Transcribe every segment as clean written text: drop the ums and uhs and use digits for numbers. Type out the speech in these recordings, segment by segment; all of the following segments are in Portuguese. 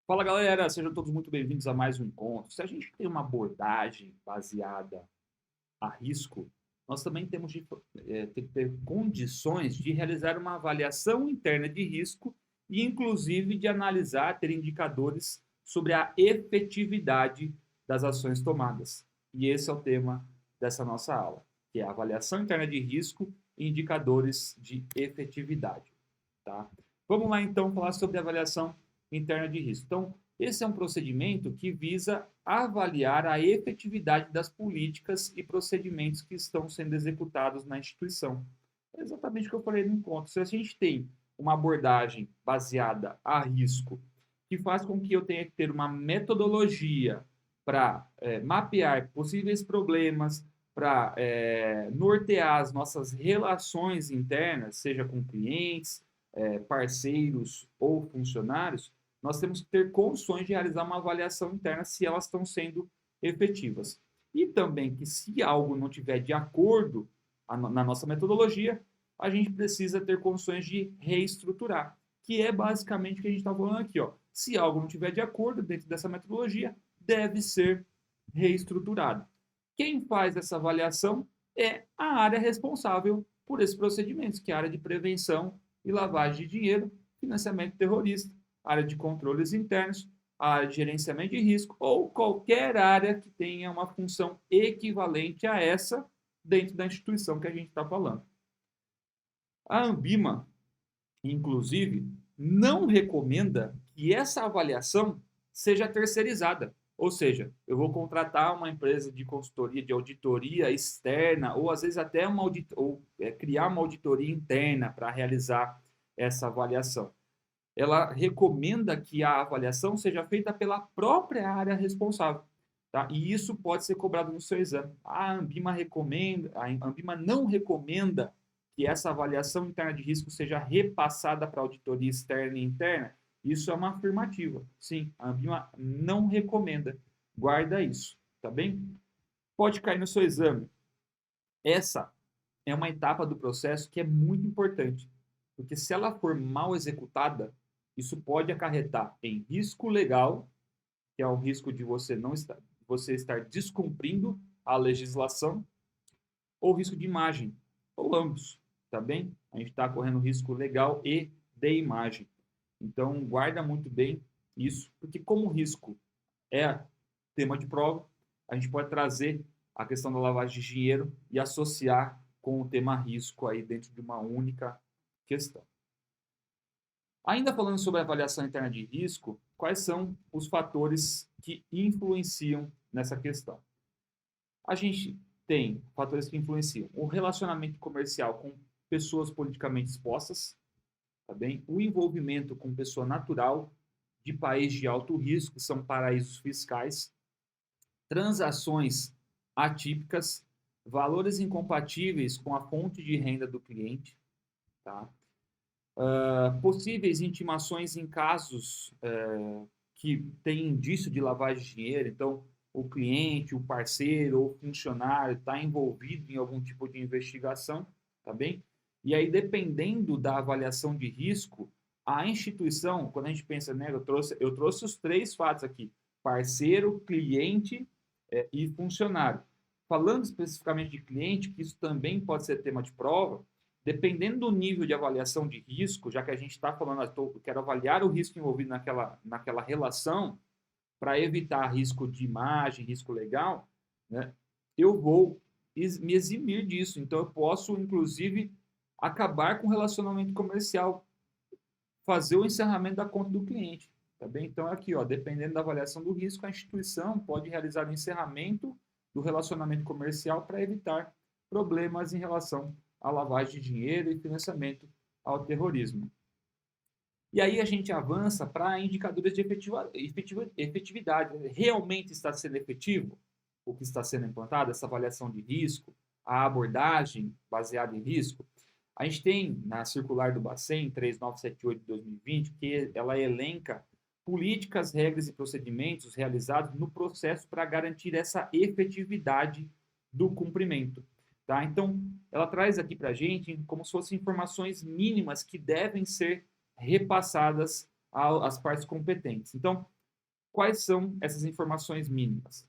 Fala galera, sejam todos muito bem-vindos a mais um encontro. Se a gente tem uma abordagem baseada a risco, nós também tem que ter condições de realizar uma avaliação interna de risco e, inclusive, de analisar, ter indicadores sobre a efetividade das ações tomadas. E esse é o tema dessa nossa aula, que é a avaliação interna de risco e indicadores de efetividade. Tá? Vamos lá então falar sobre avaliação interna de risco. Então, esse é um procedimento que visa avaliar a efetividade das políticas e procedimentos que estão sendo executados na instituição. É exatamente o que eu falei no encontro. Se a gente tem uma abordagem baseada a risco, que faz com que eu tenha que ter uma metodologia para mapear possíveis problemas, para nortear as nossas relações internas, seja com clientes, parceiros ou funcionários, nós temos que ter condições de realizar uma avaliação interna se elas estão sendo efetivas. E também que se algo não estiver de acordo na nossa metodologia, a gente precisa ter condições de reestruturar, que é basicamente o que a gente está falando aqui. Ó. Se algo não estiver de acordo dentro dessa metodologia, deve ser reestruturado. Quem faz essa avaliação é a área responsável por esses procedimentos, que é a área de prevenção e lavagem de dinheiro, financiamento terrorista, área de controles internos, área de gerenciamento de risco ou qualquer área que tenha uma função equivalente a essa dentro da instituição que a gente está falando. A Ambima, inclusive, não recomenda que essa avaliação seja terceirizada. Ou seja, eu vou contratar uma empresa de consultoria, de auditoria externa, ou às vezes até criar uma auditoria interna para realizar essa avaliação. Ela recomenda que a avaliação seja feita pela própria área responsável. Tá? E isso pode ser cobrado no seu exame. A Ambima não recomenda que essa avaliação interna de risco seja repassada para a auditoria externa e interna. Isso é uma afirmativa. Sim, a Ambima não recomenda. Guarda isso, tá bem? Pode cair no seu exame. Essa é uma etapa do processo que é muito importante, porque se ela for mal executada, isso pode acarretar em risco legal, que é o risco de você estar descumprindo a legislação, ou risco de imagem, ou ambos, tá bem? A gente está correndo risco legal e de imagem. Então, guarda muito bem isso, porque como o risco é tema de prova, a gente pode trazer a questão da lavagem de dinheiro e associar com o tema risco aí dentro de uma única questão. Ainda falando sobre a avaliação interna de risco, quais são os fatores que influenciam nessa questão? A gente tem fatores que influenciam o relacionamento comercial com pessoas politicamente expostas, tá bem? O envolvimento com pessoa natural de país de alto risco, que são paraísos fiscais, transações atípicas, valores incompatíveis com a fonte de renda do cliente, tá? Possíveis intimações em casos que têm indício de lavagem de dinheiro, então o cliente, o parceiro ou o funcionário está envolvido em algum tipo de investigação, tá bem? E aí, dependendo da avaliação de risco, a instituição, quando a gente pensa, né, eu trouxe os três fatos aqui: parceiro, cliente e funcionário. Falando especificamente de cliente, que isso também pode ser tema de prova, dependendo do nível de avaliação de risco, já que a gente está falando, eu quero avaliar o risco envolvido naquela relação, para evitar risco de imagem, risco legal, né, eu vou me eximir disso. Então, eu posso, inclusive, acabar com o relacionamento comercial, fazer o encerramento da conta do cliente. Tá bem? Então, aqui, ó, dependendo da avaliação do risco, a instituição pode realizar o encerramento do relacionamento comercial para evitar problemas em relação à lavagem de dinheiro e financiamento ao terrorismo. E aí a gente avança para indicadores de efetividade. Realmente está sendo efetivo o que está sendo implantado, essa avaliação de risco, a abordagem baseada em risco? A gente tem na circular do Bacen 3978 de 2020 que ela elenca políticas, regras e procedimentos realizados no processo para garantir essa efetividade do cumprimento. Tá? Então, ela traz aqui para a gente como se fossem informações mínimas que devem ser repassadas às partes competentes. Então, quais são essas informações mínimas?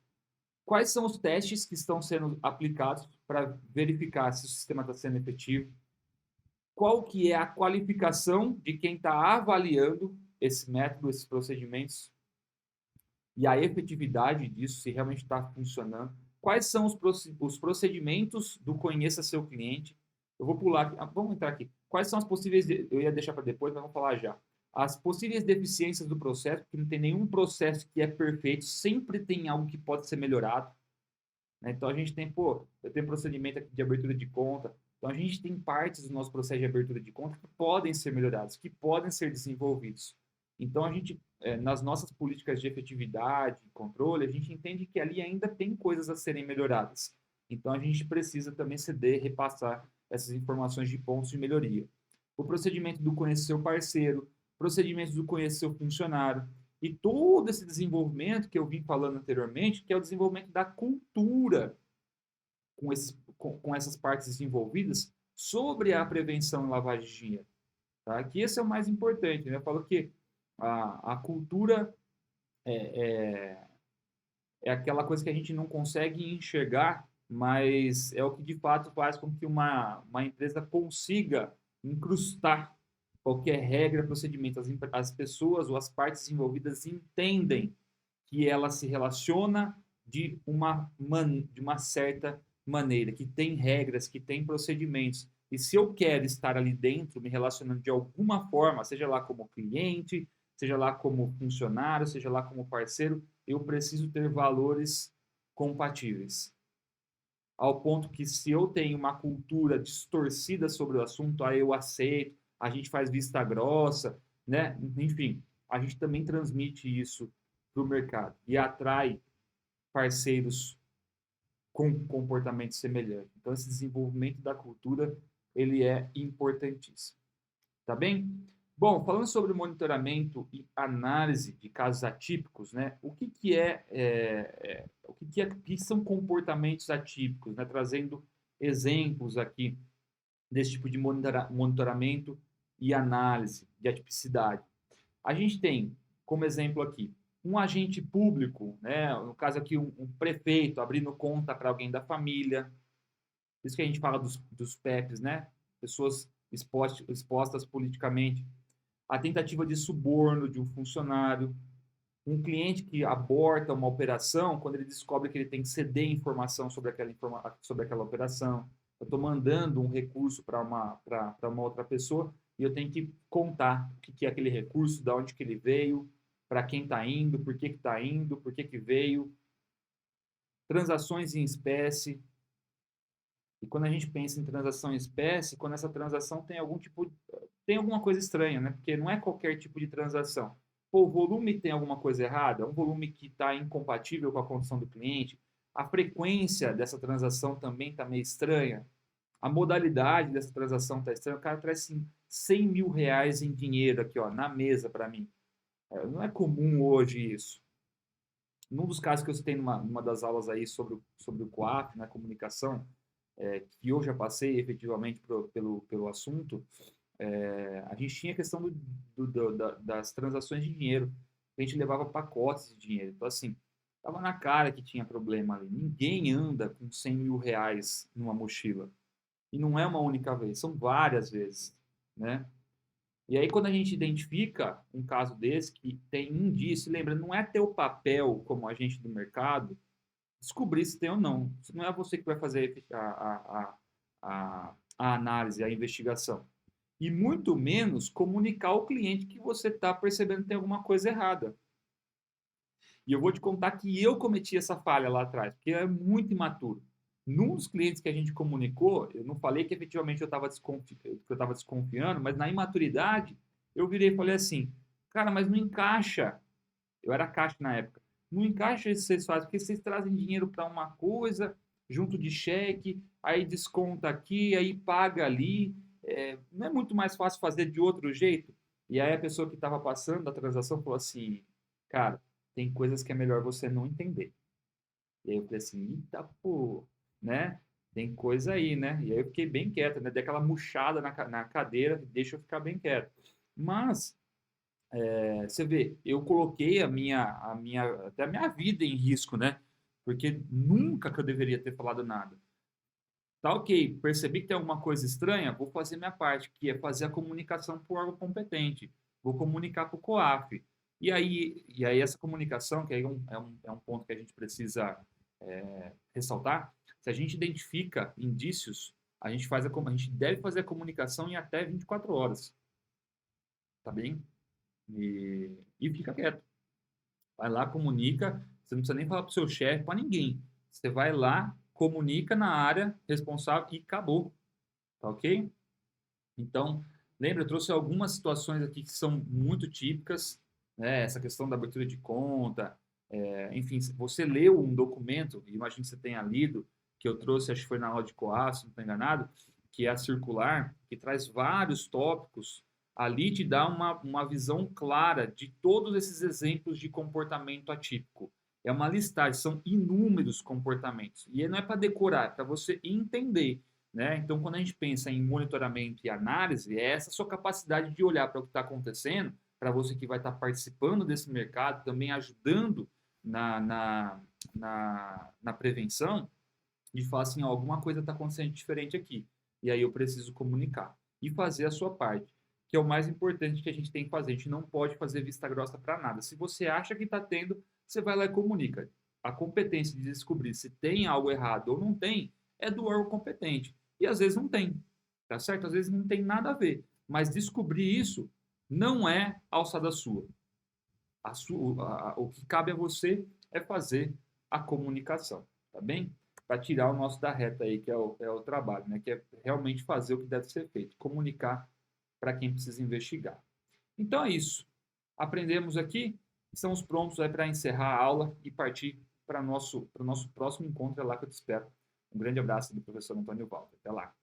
Quais são os testes que estão sendo aplicados para verificar se o sistema está sendo efetivo? Qual que é a qualificação de quem está avaliando esse método, esses procedimentos e a efetividade disso, se realmente está funcionando? Quais são os procedimentos do conheça seu cliente? Eu vou pular aqui, vamos entrar aqui. Quais são as possíveis, eu ia deixar para depois, mas vamos falar já. As possíveis deficiências do processo, porque não tem nenhum processo que é perfeito, sempre tem algo que pode ser melhorado. Né? Então a gente tem, eu tenho procedimento aqui de abertura de conta, então a gente tem partes do nosso processo de abertura de conta que podem ser melhorados, que podem ser desenvolvidos. Então a gente, nas nossas políticas de efetividade e controle, a gente entende que ali ainda tem coisas a serem melhoradas. Então a gente precisa também ceder, repassar essas informações de pontos de melhoria. O procedimento do conhecer o parceiro, procedimentos do conhecer o funcionário, e todo esse desenvolvimento que eu vim falando anteriormente, que é o desenvolvimento da cultura com essas partes envolvidas sobre a prevenção e lavagem de dinheiro. Tá? Que esse é o mais importante. Né? Eu falo que a cultura é aquela coisa que a gente não consegue enxergar, mas é o que de fato faz com que uma empresa consiga incrustar qualquer regra, procedimento. As pessoas ou as partes envolvidas entendem que ela se relaciona de uma certa maneira, que tem regras, que tem procedimentos. E se eu quero estar ali dentro, me relacionando de alguma forma, seja lá como cliente, seja lá como funcionário, seja lá como parceiro, eu preciso ter valores compatíveis. Ao ponto que se eu tenho uma cultura distorcida sobre o assunto, aí eu aceito, a gente faz vista grossa, né? Enfim, a gente também transmite isso para o mercado e atrai parceiros com comportamento semelhante. Então, esse desenvolvimento da cultura, ele é importantíssimo. Tá bem? Bom, falando sobre monitoramento e análise de casos atípicos, né? O que são comportamentos atípicos, né? Trazendo exemplos aqui desse tipo de monitoramento e análise de atipicidade. A gente tem, como exemplo aqui, um agente público, né? No caso aqui, um prefeito abrindo conta para alguém da família. Isso que a gente fala dos PEPs, né? Pessoas expostas politicamente. A tentativa de suborno de um funcionário. Um cliente que aborta uma operação quando ele descobre que ele tem que ceder informação sobre aquela operação. Eu estou mandando um recurso para uma outra pessoa e eu tenho que contar o que é aquele recurso, de onde que ele veio, para quem está indo, por que está indo, por que veio. Transações em espécie. E quando a gente pensa em transação em espécie, quando essa transação tem alguma coisa estranha, né? Porque não é qualquer tipo de transação. Pô, o volume tem alguma coisa errada? É um volume que está incompatível com a condição do cliente? A frequência dessa transação também está meio estranha? A modalidade dessa transação está estranha? O cara traz assim, 100 mil reais em dinheiro aqui, ó, na mesa para mim. Não é comum hoje isso. Num dos casos que eu citei numa das aulas aí sobre o COAF, na comunicação, que eu já passei efetivamente pelo assunto, a gente tinha a questão das transações de dinheiro. A gente levava pacotes de dinheiro. Então, assim, estava na cara que tinha problema ali. Ninguém anda com 100 mil reais numa mochila. E não é uma única vez, são várias vezes, né? E aí, quando a gente identifica um caso desse que tem indício, lembra, não é teu papel como agente do mercado descobrir se tem ou não. Não é você que vai fazer a análise, a investigação. E muito menos comunicar ao cliente que você está percebendo que tem alguma coisa errada. E eu vou te contar que eu cometi essa falha lá atrás, porque é muito imaturo. Num dos clientes que a gente comunicou, eu não falei que efetivamente eu estava desconfiando, mas na imaturidade, eu virei e falei assim, cara, mas não encaixa. Eu era caixa na época. Não encaixa isso que vocês fazem, porque vocês trazem dinheiro para uma coisa, junto de cheque, aí desconta aqui, aí paga ali. Não é muito mais fácil fazer de outro jeito? E aí a pessoa que estava passando a transação falou assim, cara, tem coisas que é melhor você não entender. E aí eu falei assim, eita pô, né? Tem coisa aí, né? E aí eu fiquei bem quieto, né? Dei aquela murchada na cadeira, deixa eu ficar bem quieto. Mas Você vê, eu coloquei até a minha vida em risco, né? Porque nunca que eu deveria ter falado nada. Tá ok, percebi que tem alguma coisa estranha, vou fazer minha parte, que é fazer a comunicação para o órgão competente. Vou comunicar para o COAF. E aí essa comunicação, que aí é um ponto que a gente precisa ressaltar, se a gente identifica indícios, a gente deve fazer a comunicação em até 24 horas, tá bem? E fica quieto. Vai lá, comunica. Você não precisa nem falar para o seu chefe, para ninguém. Você vai lá, comunica na área responsável e acabou. Tá ok? Então, lembra, eu trouxe algumas situações aqui que são muito típicas, né? Essa questão da abertura de conta, enfim, se você leu um documento, imagino que você tenha lido, que eu trouxe, acho que foi na aula de COAF, se não estou enganado, que é a circular, que traz vários tópicos, ali te dá uma visão clara de todos esses exemplos de comportamento atípico. É uma listagem, são inúmeros comportamentos. E não é para decorar, é para você entender, né? Então, quando a gente pensa em monitoramento e análise, é essa sua capacidade de olhar para o que está acontecendo, para você que vai estar participando desse mercado, também ajudando na, na, na prevenção, de falar assim, ó, alguma coisa está acontecendo diferente aqui, e aí eu preciso comunicar e fazer a sua parte, que é o mais importante que a gente tem que fazer. A gente não pode fazer vista grossa para nada. Se você acha que está tendo, você vai lá e comunica. A competência de descobrir se tem algo errado ou não tem é do órgão competente. E às vezes não tem, tá certo? Às vezes não tem nada a ver. Mas descobrir isso não é alçada sua. O que cabe a você é fazer a comunicação, tá bem? Para tirar o nosso da reta aí, que é o trabalho, né? Que é realmente fazer o que deve ser feito, comunicar para quem precisa investigar. Então é isso. Aprendemos aqui, estamos prontos para encerrar a aula e partir para o nosso próximo encontro. É lá que eu te espero. Um grande abraço do professor Antônio Walter. Até lá.